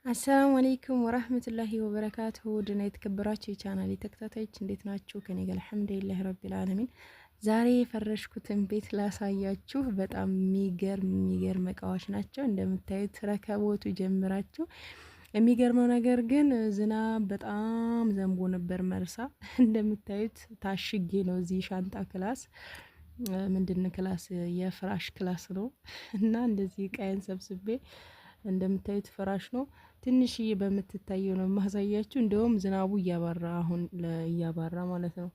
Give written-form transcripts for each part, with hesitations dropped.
አሰላሙ አለይኩም ወራህመቱላሂ ወበረካቱሁ ድና የተከበራችሁ የቻናሌ ተከታታዮች እንዴት ናችሁ? ከኔ ጋር አልሐምዱሊላህ ረቢል ዓለሚን። ዛሬ የፈረሽኩትን ቤት ላሳያችሁ። በጣም የሚገርም እቃዎች ናቸው። እንደምታዩት ረከቦቱ ጀምራችሁ። የሚገርመው ነገር ግን ዝናብ በጣም ዘንቦ ነበር መርሳ። እንደምታዩት ታሽጌ ነው እዚህ ሻንጣ ክላስ ምንድን ክላስ የፍራሽ ክላስ ነው እና እንደዚህ እቃዬን ሰብስቤ እንደምታዩት ፍራሽ ነው። ትንሽዬ በምትታየው ነው ማሳያችሁ። እንደውም ዝናቡ እያባራ አሁን እያባራ ማለት ነው።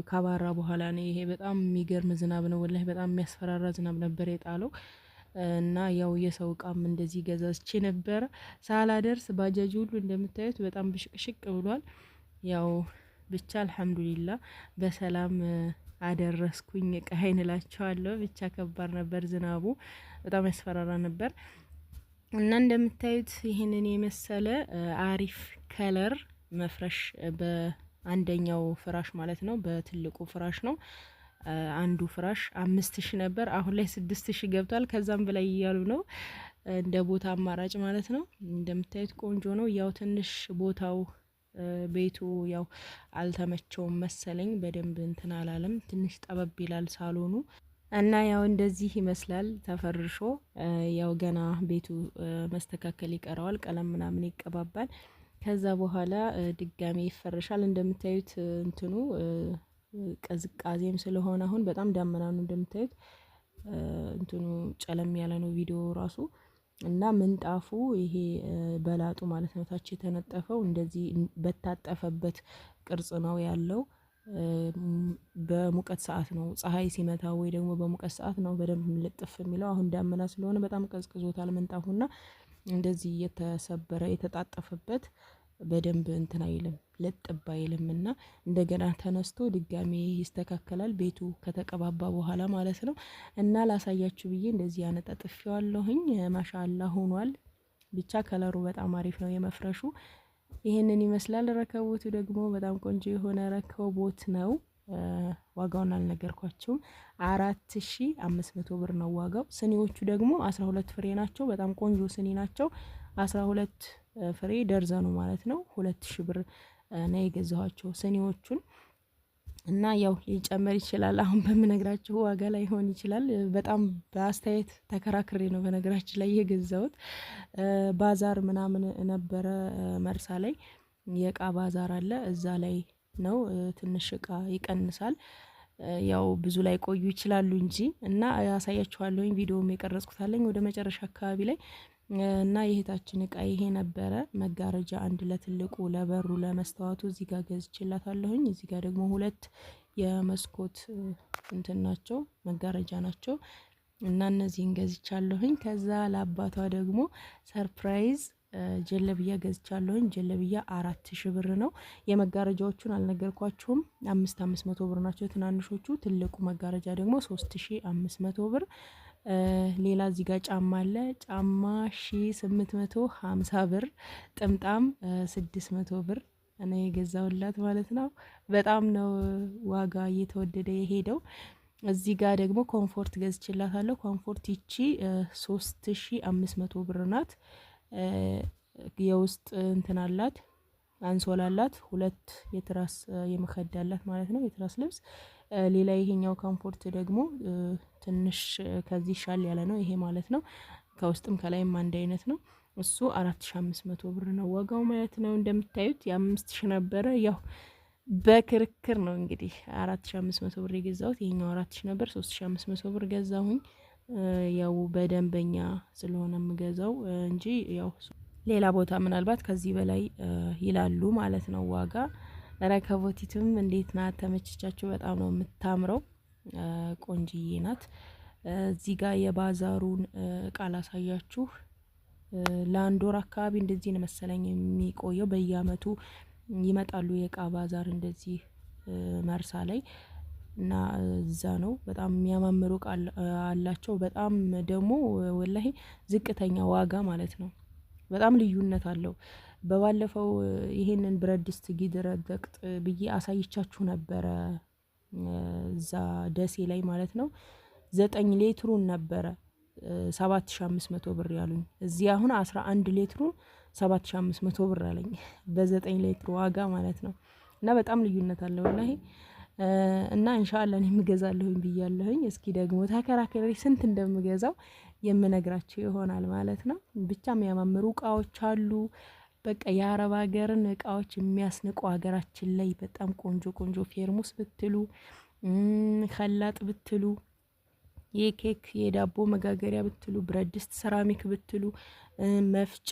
ካባራ በኋላ ነው ይሄ። በጣም የሚገርም ዝናብ ነው ወላሂ። በጣም የሚያስፈራራ ዝናብ ነበር የጣለው እና ያው የሰው እቃም እንደዚህ ገዛዝቼ ነበረ ሳላደርስ ባጃጅ ሁሉ እንደምታዩት በጣም ብሽቅሽቅ ብሏል። ያው ብቻ አልሐምዱሊላህ በሰላም አደረስኩኝ እቃዬን እላቸዋለሁ። ብቻ ከባድ ነበር ዝናቡ፣ በጣም ያስፈራራ ነበር። እና እንደምታዩት ይህንን የመሰለ አሪፍ ከለር መፍረሽ በአንደኛው ፍራሽ ማለት ነው። በትልቁ ፍራሽ ነው። አንዱ ፍራሽ 5000 ነበር፣ አሁን ላይ 6000 ገብቷል። ከዛም በላይ እያሉ ነው እንደ ቦታ አማራጭ ማለት ነው። እንደምታዩት ቆንጆ ነው። ያው ትንሽ ቦታው ቤቱ ያው አልተመቸውም መሰለኝ፣ በደንብ እንትን አላለም። ትንሽ ጠበብ ይላል ሳሎኑ እና ያው እንደዚህ ይመስላል ተፈርሾ። ያው ገና ቤቱ መስተካከል ይቀረዋል፣ ቀለም ምናምን ይቀባባል። ከዛ በኋላ ድጋሜ ይፈረሻል። እንደምታዩት እንትኑ ቅዝቃዜም ስለሆነ አሁን በጣም ዳመና ነው። እንደምታዩት እንትኑ ጨለም ያለ ነው ቪዲዮ ራሱ። እና ምንጣፉ ይሄ በላጡ ማለት ነው ታች የተነጠፈው እንደዚህ በታጠፈበት ቅርጽ ነው ያለው። በሙቀት ሰዓት ነው ፀሐይ ሲመታ ወይ ደግሞ በሙቀት ሰዓት ነው በደንብ ልጥፍ የሚለው። አሁን ዳመና ስለሆነ በጣም ቀዝቅዞታል ምንጣፉና እንደዚህ የተሰበረ የተጣጠፈበት በደንብ እንትን አይልም ልጥብ አይልም። እና እንደገና ተነስቶ ድጋሜ ይስተካከላል ቤቱ ከተቀባባ በኋላ ማለት ነው። እና ላሳያችሁ ብዬ እንደዚህ ያነጣጥፌዋለሁኝ። ማሻአላ ሆኗል። ብቻ ከለሩ በጣም አሪፍ ነው የመፍረሹ። ይሄንን ይመስላል። ረከቦቱ ደግሞ በጣም ቆንጆ የሆነ ረከቦት ነው። ዋጋውን አልነገርኳችሁም። 4500 ብር ነው ዋጋው። ስኒዎቹ ደግሞ 12 ፍሬ ናቸው። በጣም ቆንጆ ስኒ ናቸው። 12 ፍሬ ደርዘኑ ማለት ነው 2000 ብር ነው የገዛኋቸው ስኒዎቹን። እና ያው ሊጨመር ይችላል፣ አሁን በምነግራችሁ ዋጋ ላይ ሆን ይችላል። በጣም በአስተያየት ተከራክሬ ነው በነገራችን ላይ የገዛሁት። ባዛር ምናምን ነበረ መርሳ ላይ የእቃ ባዛር አለ፣ እዛ ላይ ነው ትንሽ እቃ ይቀንሳል። ያው ብዙ ላይ ቆዩ ይችላሉ እንጂ። እና ያሳያችኋለሁኝ ቪዲዮም የቀረጽኩታለኝ ወደ መጨረሻ አካባቢ ላይ። እና የእህታችን እቃ ይሄ ነበረ። መጋረጃ አንድ ለትልቁ ለበሩ ለመስተዋቱ እዚህ ጋር ገዝቼላታለሁኝ። እዚህ ጋር ደግሞ 2 የመስኮት እንትን ናቸው መጋረጃ ናቸው እና እነዚህን ገዝቻለሁኝ። ከዛ ለአባቷ ደግሞ ሰርፕራይዝ ጀለብያ ገዝቻለሁኝ። ጀለብያ 4000 ብር ነው። የመጋረጃዎቹን አልነገርኳችሁም። 500 ብር ናቸው ትናንሾቹ። ትልቁ መጋረጃ ደግሞ 3500 ብር። ሌላ እዚህ ጋር ጫማ አለ። ጫማ 1850 ብር። ጥምጣም 600 ብር እኔ የገዛውላት ማለት ነው። በጣም ነው ዋጋ እየተወደደ የሄደው። እዚህ ጋር ደግሞ ኮምፎርት ገዝቼላታለሁ። ኮምፎርት ይቺ 3500 ብር ናት። የውስጥ እንትን አላት አንሶላ አላት። 2 የትራስ የመከዳ አላት ማለት ነው፣ የትራስ ልብስ። ሌላ ይሄኛው ኮምፎርት ደግሞ ትንሽ ከዚህ ሻል ያለ ነው ይሄ ማለት ነው። ከውስጥም ከላይም አንድ አይነት ነው። እሱ 4500 ብር ነው ዋጋው ማለት ነው። እንደምታዩት የ5000 ነበረ። ያው በክርክር ነው እንግዲህ 4500 ብር የገዛሁት። ይሄኛው 4000 ነበር፣ 3500 ብር ገዛሁኝ። ያው በደንበኛ ስለሆነ የምገዛው እንጂ ያው ሌላ ቦታ ምናልባት ከዚህ በላይ ይላሉ ማለት ነው ዋጋ። ረከቦቲቱም እንዴት ናት? ተመችቻችሁ? በጣም ነው የምታምረው፣ ቆንጅዬ ናት። እዚህ ጋር የባዛሩን እቃ ላሳያችሁ። ለአንድ ወር አካባቢ እንደዚህ ነው መሰለኝ የሚቆየው። በየአመቱ ይመጣሉ የእቃ ባዛር እንደዚህ መርሳ ላይ እና እዛ ነው። በጣም የሚያማምሩ እቃ አላቸው። በጣም ደግሞ ወላሂ ዝቅተኛ ዋጋ ማለት ነው። በጣም ልዩነት አለው። በባለፈው ይሄንን ብረት ድስት ጊድረገቅጥ ብዬ አሳይቻችሁ ነበረ እዛ ደሴ ላይ ማለት ነው። 9 ሌትሩን ነበረ 7500 ብር ያሉኝ። እዚህ አሁን 11 ሊትሩ 7500 ብር አለኝ በ9 ሊትሩ ዋጋ ማለት ነው። እና በጣም ልዩነት አለው ወላሂ። እና ኢንሻአላህ እኔም እገዛለሁኝ ብያለሁኝ። እስኪ ደግሞ ተከራከሪ ስንት እንደምገዛው የምነግራችሁ ይሆናል ማለት ነው። ብቻ የሚያማምሩ እቃዎች አሉ። በቃ የአረብ ሀገርን እቃዎች የሚያስንቁ ሀገራችን ላይ በጣም ቆንጆ ቆንጆ ፌርሙስ ብትሉ ከላጥ ብትሉ የኬክ የዳቦ መጋገሪያ ብትሉ ብረት ድስት ሰራሚክ ብትሉ መፍጫ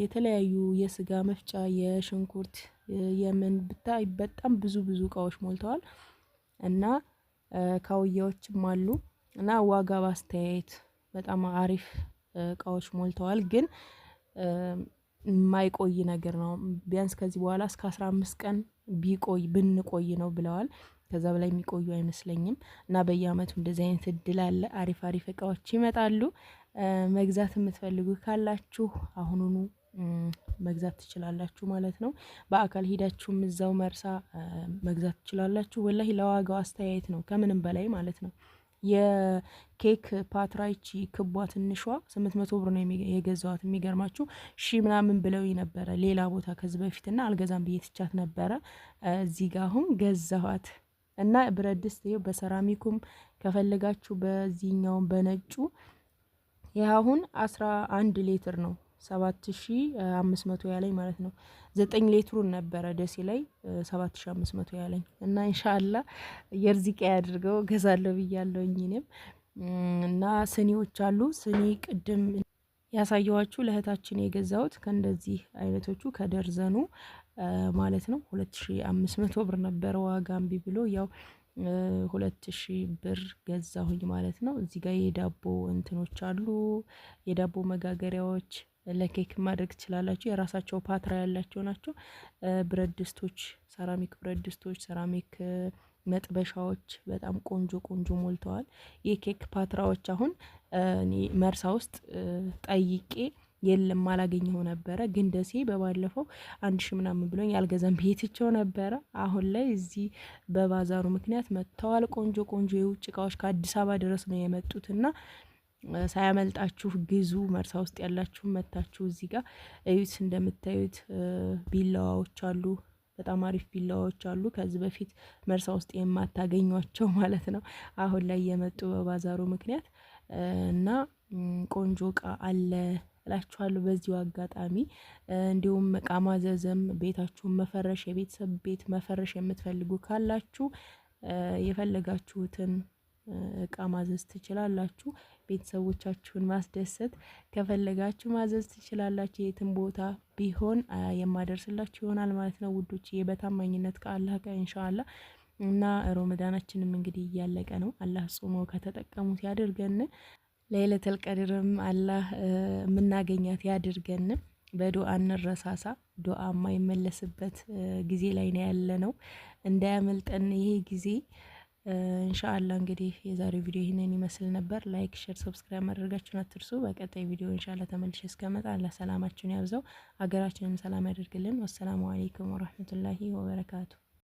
የተለያዩ የስጋ መፍጫ የሽንኩርት የምን ብታይ በጣም ብዙ ብዙ እቃዎች ሞልተዋል። እና ካውያዎችም አሉ። እና ዋጋ ባስተያየት በጣም አሪፍ እቃዎች ሞልተዋል። ግን የማይቆይ ነገር ነው። ቢያንስ ከዚህ በኋላ እስከ 15 ቀን ብንቆይ ነው ብለዋል። ከዛ በላይ የሚቆዩ አይመስለኝም። እና በየአመቱ እንደዚህ አይነት እድል አለ። አሪፍ አሪፍ እቃዎች ይመጣሉ። መግዛት የምትፈልጉ ካላችሁ አሁኑኑ መግዛት ትችላላችሁ ማለት ነው። በአካል ሄዳችሁም እዛው መርሳ መግዛት ትችላላችሁ። ወላሂ ለዋጋው አስተያየት ነው ከምንም በላይ ማለት ነው። የኬክ ፓትራይቺ ክቧ ትንሿ 800 ብር ነው የገዛዋት። የሚገርማችሁ ምናምን ብለው ነበረ ሌላ ቦታ ከዚህ በፊትና አልገዛም ብዬ ትቻት ነበረ። እዚህ ጋር አሁን ገዛኋት። እና ብረት ድስት ይኸው በሰራሚኩም ከፈለጋችሁ በዚህኛውም በነጩ ይሄ አሁን 11 ሊትር ነው 7500 ያለኝ ማለት ነው። 9 ሊትሩን ነበረ ደሴ ላይ 7500 ያለኝ። እና ኢንሻአላህ የርዚቃ ያድርገው ገዛለሁ ብያለሁኝ እኔም። እና ስኒዎች አሉ። ስኒ ቅድም ያሳየዋችሁ ለእህታችን የገዛሁት ከእንደዚህ አይነቶቹ ከደርዘኑ ማለት ነው 2500 ብር ነበረ ዋጋ እምቢ ብሎ ያው 2000 ብር ገዛሁኝ ማለት ነው። እዚህ ጋር የዳቦ እንትኖች አሉ። የዳቦ መጋገሪያዎች ለኬክ ማድረግ ትችላላችሁ። የራሳቸው ፓትራ ያላቸው ናቸው። ብረት ድስቶች፣ ሰራሚክ ብረት ድስቶች፣ ሰራሚክ መጥበሻዎች በጣም ቆንጆ ቆንጆ ሞልተዋል። የኬክ ፓትራዎች አሁን እኔ መርሳ ውስጥ ጠይቄ የለም አላገኘው ነበረ። ግን ደሴ በባለፈው 1000 ምናምን ብሎኝ ያልገዛም ቤትቸው ነበረ። አሁን ላይ እዚህ በባዛሩ ምክንያት መጥተዋል። ቆንጆ ቆንጆ የውጭ እቃዎች ከአዲስ አበባ ድረስ ነው የመጡትና ሳያመልጣችሁ ግዙ። መርሳ ውስጥ ያላችሁ መታችሁ እዚህ ጋር እዩት። እንደምታዩት ቢላዋዎች አሉ። በጣም አሪፍ ቢላዋዎች አሉ። ከዚህ በፊት መርሳ ውስጥ የማታገኟቸው ማለት ነው። አሁን ላይ የመጡ በባዛሩ ምክንያት እና ቆንጆ እቃ አለ እላችኋለሁ። በዚሁ አጋጣሚ እንዲሁም እቃ ማዘዝም ቤታችሁን መፈረሽ የቤተሰብ ቤት መፈረሽ የምትፈልጉ ካላችሁ የፈለጋችሁትን እቃ ማዘዝ ትችላላችሁ። ቤተሰቦቻችሁን ማስደሰት ከፈለጋችሁ ማዘዝ ትችላላችሁ። የትም ቦታ ቢሆን የማደርስላችሁ ይሆናል ማለት ነው ውዶች፣ በታማኝነት ከአላህ ጋር ኢንሻአላህ። እና ረመዳናችንም እንግዲህ እያለቀ ነው። አላህ ጾሞ ከተጠቀሙት ያድርገን። ለይለተል ቀድርም አላህ የምናገኛት ያድርገን። በዱአ እንረሳሳ። ዱአ የማይመለስበት ጊዜ ላይ ነው ያለነው። እንዳያመልጠን ይሄ ጊዜ ኢንሻአላህ። እንግዲህ የዛሬው ቪዲዮ ይሄንን ይመስል ነበር። ላይክ፣ ሼር፣ ሰብስክራይብ ማድረጋችሁን አትርሱ። በቀጣይ ቪዲዮ ኢንሻአላህ ተመልሼ እስከመጣ አላህ ሰላማችሁን ያብዛው፣ ሀገራችንን ሰላም ያደርግልን። ወሰላሙ አለይኩም ወራህመቱላሂ ወበረካቱ።